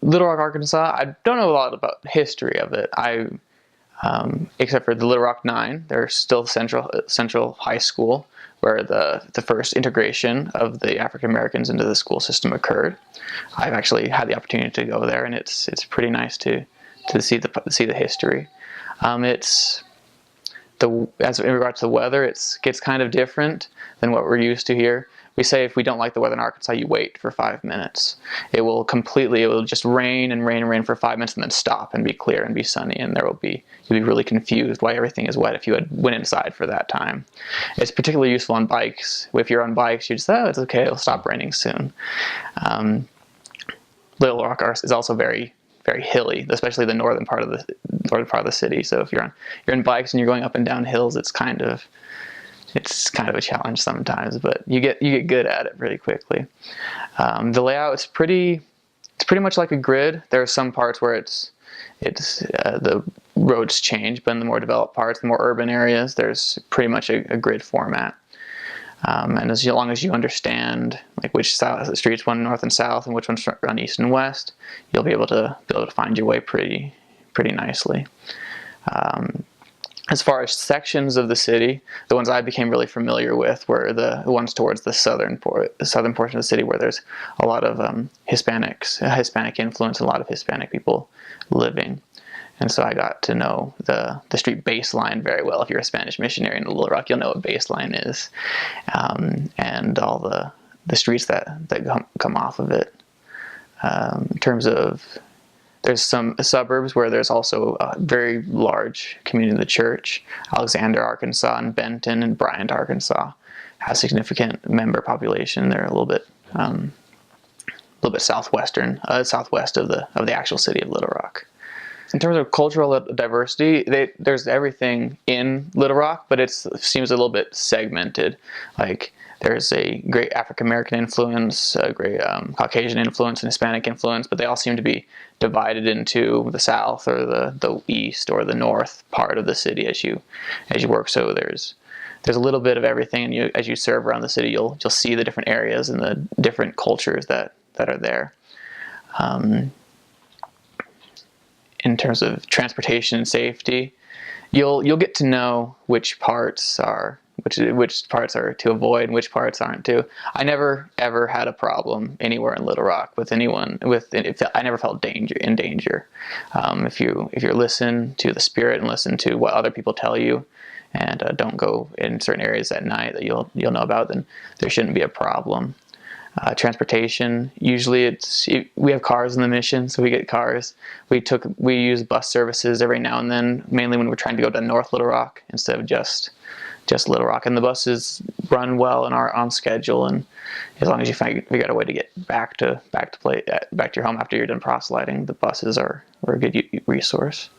Little Rock, Arkansas, I don't know a lot about the history of it. Except for the Little Rock Nine, there's still Central High School, where the first integration of the African Americans into the school system occurred. I've actually had the opportunity to go there, and it's pretty nice to see the history. As in regard to the weather, it gets kind of different than what we're used to here. We say if we don't like the weather in Arkansas, you wait for 5 minutes. It will just rain and rain and rain for 5 minutes and then stop and be clear and be sunny, and you'll be really confused why everything is wet if you went inside for that time. It's particularly useful on bikes. If you're on bikes, you just, oh, it's okay, it'll stop raining soon. Little Rock is also very, very hilly, especially the northern part of the city. So if you're in bikes and you're going up and down hills, it's kind of a challenge sometimes, but you get good at it pretty quickly. The layout is pretty much like a grid. There are some parts where the roads change, but in the more developed parts, the more urban areas, there's pretty much a grid format. And as long as you understand like which streets run north and south and which ones run east and west, you'll be able to find your way pretty nicely. As far as sections of the city, the ones I became really familiar with were the ones towards the southern portion of the city, where there's a lot of Hispanic influence, and a lot of Hispanic people living. And so I got to know the street baseline very well. If you're a Spanish missionary in Little Rock, you'll know what baseline is, and all the streets that come off of it. In terms of, there's some suburbs where there's also a very large community of the church. Alexander, Arkansas, and Benton and Bryant, Arkansas has significant member population. They're a little bit southwest of the actual city of Little Rock. In terms of cultural diversity, there's everything in Little Rock, but it seems a little bit segmented. Like, there's a great African American influence, a great Caucasian influence, and Hispanic influence, but they all seem to be divided into the south or the east or the north part of the city as you work. So there's a little bit of everything, and as you serve around the city, you'll see the different areas and the different cultures that are there. In terms of transportation and safety, you'll get to know which parts are to avoid and which parts aren't to. I never ever had a problem anywhere in Little Rock with anyone. I never felt in danger. If you listen to the Spirit and listen to what other people tell you, and don't go in certain areas at night that you'll know about, then there shouldn't be a problem. Transportation, usually we have cars in the mission, so we get cars. We use bus services every now and then, mainly when we're trying to go to North Little Rock instead of just Little Rock, and the buses run well and are on schedule, and as long as you figure out a way to get back to your home after you're done proselyting, the buses are a good resource.